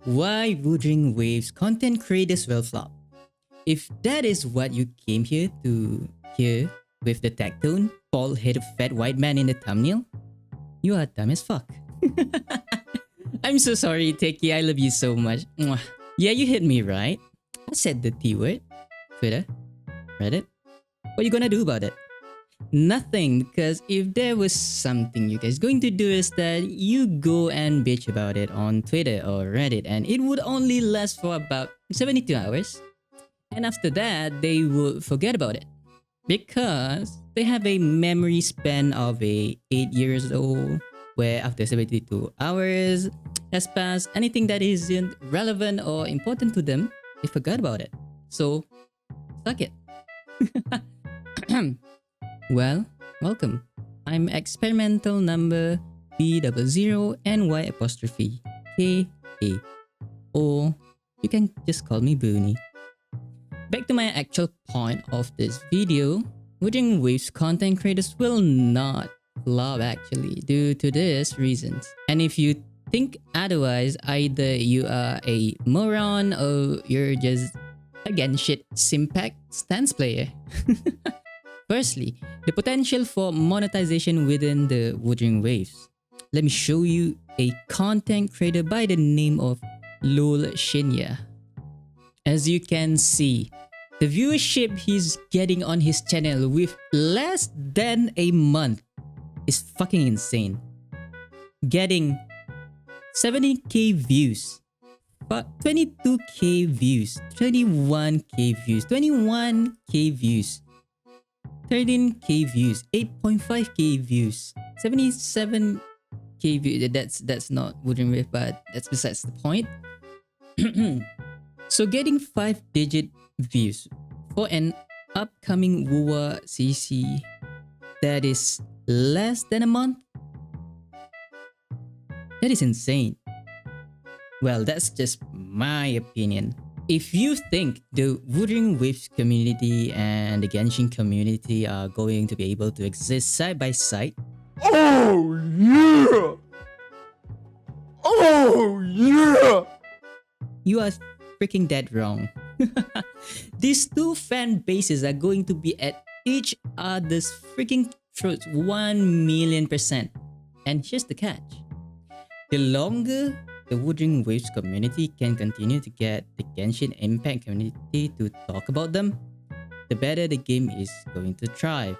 Why Wuthering Waves content creators will flop. If that is what you came here to hear with the tag tone, bald headed fat white man in the thumbnail, you are dumb as fuck. I'm so sorry, Teki. I love you so much. Mwah. Yeah, you hit me right. I said the T word. Twitter, Reddit. What you gonna do about it? Nothing, because if there was something you guys going to do is that you go and bitch about it on Twitter or Reddit, and it would only last for about 72 hours. And after that, they would forget about it because they have a memory span of a 8 years old, where after 72 hours has passed, anything that isn't relevant or important to them, they forgot about it. So, suck it. Well, welcome. I'm experimental number B00ny'KA. Or you can just call me Boony. Back to my actual point of this video, Wuthering Waves content creators will not flop actually due to these reasons. And if you think otherwise, either you are a moron or you're just again shit Simpack stance player. Firstly, the potential for monetization within the Wuthering Waves. Let me show you a content creator by the name of Lul Shinya. As you can see, the viewership he's getting on his channel with less than a month is fucking insane. Getting 70k views, 22k views, 21k views, 21k views, 13k views, 8.5k views, 77k views. That's not Wuthering Wave, but that's besides the point. So getting 5-digit views for an upcoming WUWA CC that is less than a month, that is insane. Well, that's just my opinion. If you think the Wuthering Waves community and the Genshin community are going to be able to exist side by side, Oh yeah! Oh yeah! you are freaking dead wrong. These two fan bases are going to be at each other's freaking throats 1,000,000%. And here's the catch. The longer the Wuthering Waves community can continue to get the Genshin Impact community to talk about them, the better the game is going to thrive.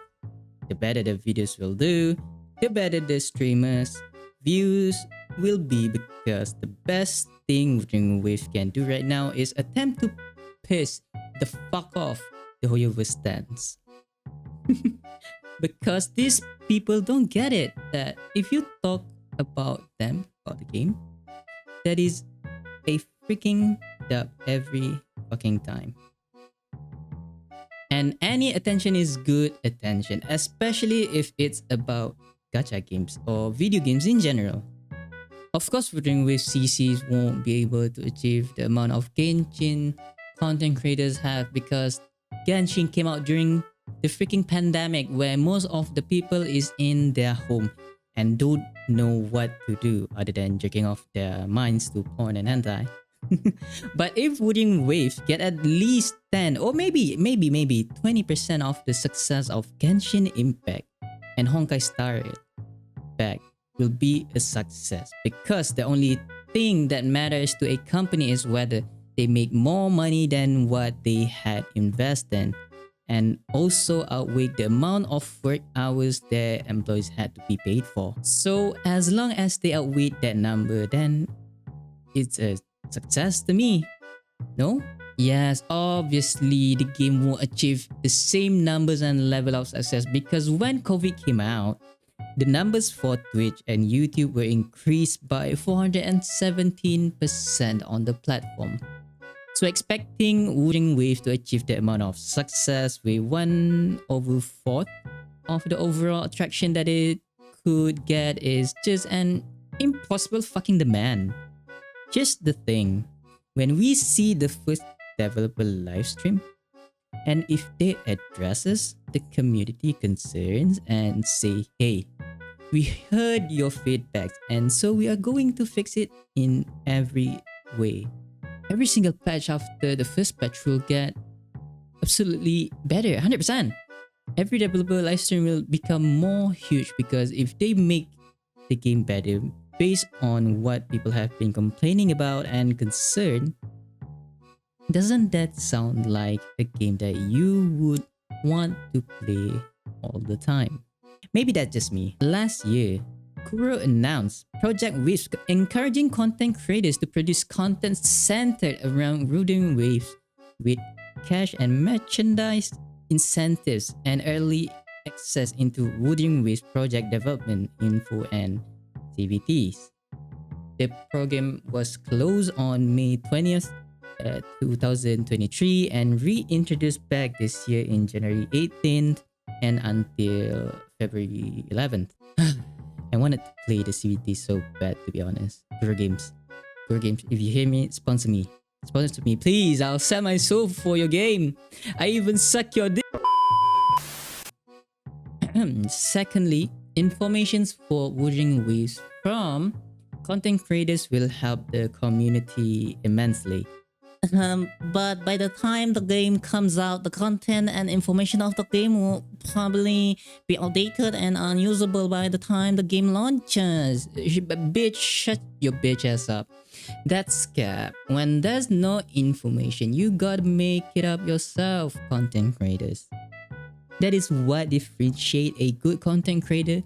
The better the videos will do, the better the streamers' views will be, because the best thing Wuthering Waves can do right now is attempt to piss the fuck off the Hoyoverse stance. Because these people don't get it that if you talk about them, about the game, that is a freaking dub every fucking time. And any attention is good attention, especially if it's about gacha games or video games in general. Of course, Wuthering Waves CCs won't be able to achieve the amount of Genshin content creators have, because Genshin came out during the freaking pandemic, where most of the people is in their home and don't know what to do other than jerking off their minds to porn and hentai. But if Wuthering Waves get at least 10 or maybe 20% of the success of Genshin Impact and Honkai Star Rail will be a success, because the only thing that matters to a company is whether they make more money than what they had invested, and also outweigh the amount of work hours their employees had to be paid for. So as long as they outweigh that number, then it's a success to me. No? Yes, obviously the game won't achieve the same numbers and level of success, because when COVID came out, the numbers for Twitch and YouTube were increased by 417% on the platform. So expecting Wuthering Waves to achieve the amount of success with 1/4 of the overall attraction that it could get is just an impossible fucking demand. Here's the thing. When we see the first developer livestream, and if they addresses the community concerns and say, hey, we heard your feedback and so we are going to fix it in every way. Every single patch after the first patch will get absolutely better, 100%. Every developer live stream will become more huge because if they make the game better based on what people have been complaining about and concerned, doesn't that sound like a game that you would want to play all the time? Maybe that's just me. Last year, Kuro announced Project Waves, encouraging content creators to produce content centered around Wuthering Waves with cash and merchandise incentives and early access into Wuthering Waves project development info and CVTs. The program was closed on May 20th, 2023 and reintroduced back this year in January 18th and until February 11th. I wanted to play the CVT so bad, to be honest. Kuro Games. Kuro Games, if you hear me, sponsor me. Sponsor me, please. I'll sell my soul for your game. I even suck your dick. Secondly, informations for Wuthering Waves from content creators will help the community immensely. But by the time the game comes out, the content and information of the game will probably be outdated and unusable by the time the game launches. Bitch, shut your bitch ass up. That's cap. When there's no information, you gotta make it up yourself, content creators. That is what differentiates a good content creator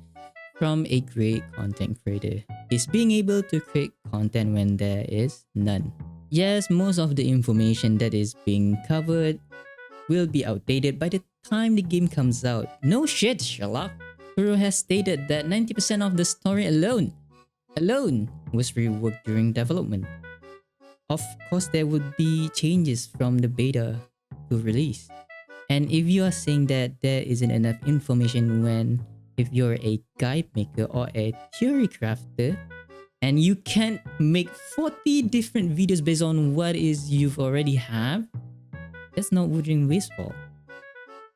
from a great content creator, is being able to create content when there is none. Yes, most of the information that is being covered will be outdated by the time the game comes out. No shit, Sherlock. Kuro has stated that 90% of the story alone was reworked during development. Of course, there would be changes from the beta to release. And if you are saying that there isn't enough information when if you're a guide maker or a theory crafter, and you can't make 40 different videos based on what is you've already have, that's not Wuthering Waves' fault.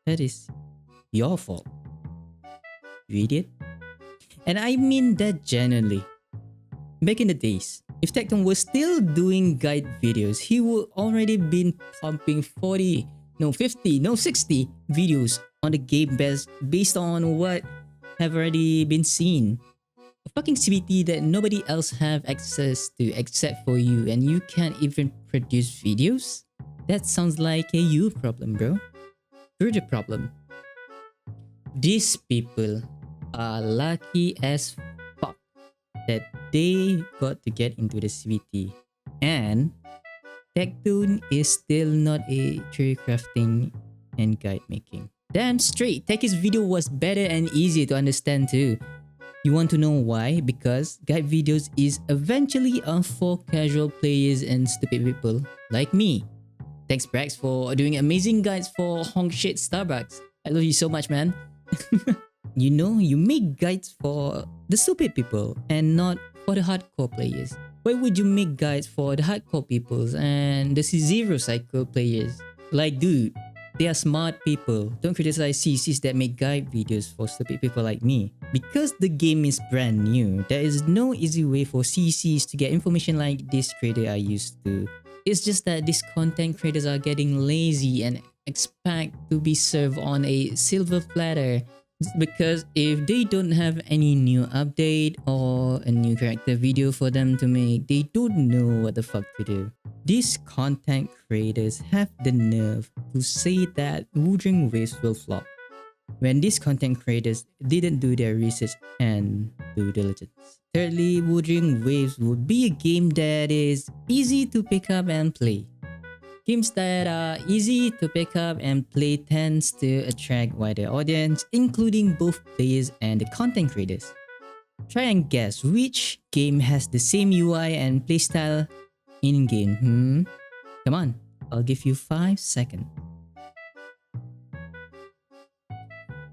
That is your fault, you idiot. And I mean that genuinely. Back in the days, if Tecton was still doing guide videos, he would already been pumping 40, no 50, no 60 videos on the game based on what have already been seen. A fucking CVT that nobody else have access to except for you, and you can't even produce videos? That sounds like a you problem, bro. You're the problem. These people are lucky as fuck that they got to get into the CVT, and Tectoon is still not a tree crafting and guide making. Damn straight, Techie's video was better and easier to understand too. You want to know why? Because guide videos is eventually for casual players and stupid people like me. Thanks Brax for doing amazing guides for Honk Shit Starbucks. I love you so much, man. You know, you make guides for the stupid people and not for the hardcore players. Why would you make guides for the hardcore peoples and the C0 cycle players? Like, dude, they are smart people. Don't criticize CCs that make guide videos for stupid people like me. Because the game is brand new, there is no easy way for CCs to get information like this creator are used to. It's just that these content creators are getting lazy and expect to be served on a silver platter. Because if they don't have any new update or a new character video for them to make, they don't know what the fuck to do. These content creators have the nerve to say that Wuthering Waves will flop, when these content creators didn't do their research and due diligence. Thirdly, Wuthering Waves would be a game that is easy to pick up and play. Games that are easy to pick up and play tends to attract wider audience, including both players and the content creators. Try and guess which game has the same UI and playstyle in-game. Come on, I'll give you 5 seconds.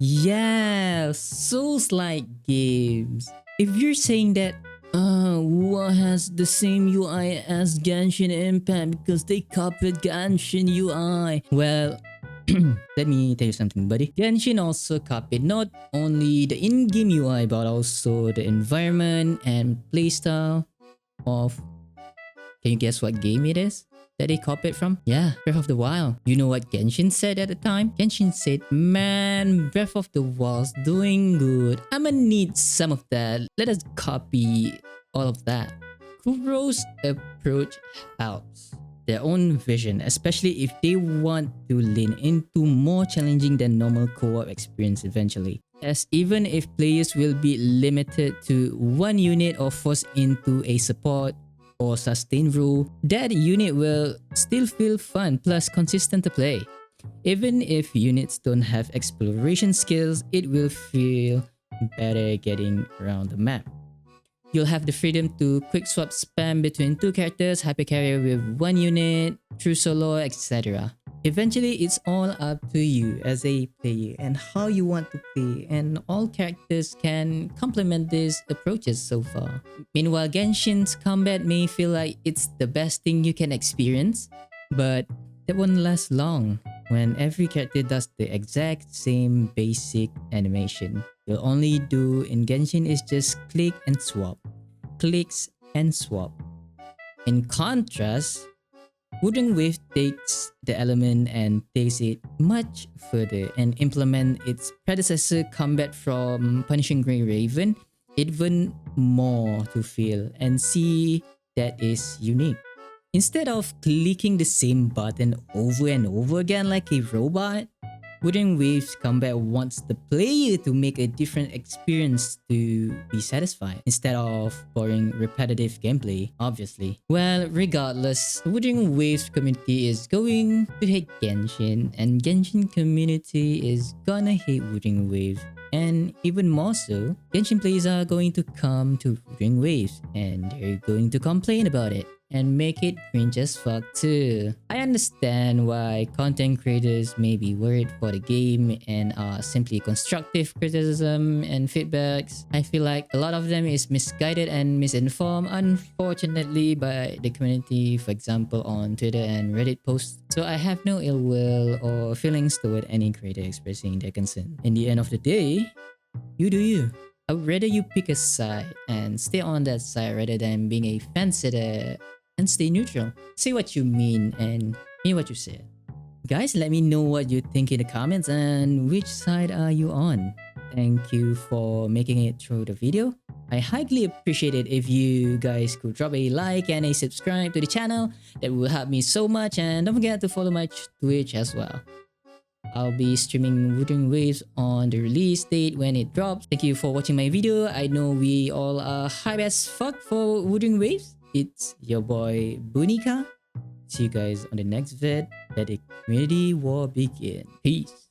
Yeah, Souls-like games. If you're saying that what has the same UI as Genshin Impact because they copied Genshin UI. Well, let me tell you something, buddy. Genshin also copied not only the in-game UI but also the environment and playstyle of Can you guess what game it is that they copied from? Yeah, Breath of the Wild. You know what Genshin said at the time? Genshin said, man, Breath of the Wild's doing good. I'ma need some of that. Let us copy all of that. Kuro's approach helps their own vision, especially if they want to lean into more challenging than normal co-op experience eventually. As even if players will be limited to one unit or forced into a support or sustain role, that unit will still feel fun plus consistent to play. Even if units don't have exploration skills, it will feel better getting around the map. You'll have the freedom to quick swap spam between two characters, hypercarrier with one unit, true solo, etc. Eventually, it's all up to you as a player and how you want to play, and all characters can complement these approaches so far. Meanwhile, Genshin's combat may feel like it's the best thing you can experience, but that won't last long when every character does the exact same basic animation. You'll only do in Genshin is just click and swap, clicks and swap. In contrast, Wuthering Waves takes the element and takes it much further and implement its predecessor combat from Punishing Grey Raven even more to feel and see that is unique. Instead of clicking the same button over and over again like a robot, Wuthering Waves Combat wants the player to make a different experience to be satisfied instead of boring repetitive gameplay, obviously. Well, regardless, the Wuthering Waves community is going to hate Genshin, and Genshin community is gonna hate Wuthering Waves. And even more so, Genshin players are going to come to Wuthering Waves and they're going to complain about it and make it cringe as fuck too. I understand why content creators may be worried for the game and are simply constructive criticism and feedbacks. I feel like a lot of them is misguided and misinformed, unfortunately, by the community, for example on Twitter and Reddit posts. So I have no ill will or feelings toward any creator expressing their concern. In the end of the day, you do you. I would rather you pick a side and stay on that side rather than being a fence-sitter and stay neutral. Say what you mean and mean what you said. Guys, let me know what you think in the comments and which side are you on. Thank you for making it through the video. I highly appreciate it if you guys could drop a like and a subscribe to the channel. That will help me so much, and don't forget to follow my Twitch as well. I'll be streaming Wuthering Waves on the release date when it drops. Thank you for watching my video. I know we all are hype as fuck for Wuthering Waves. It's your boy B00ny'KA. See you guys on the next vid. Let the community war begin. Peace.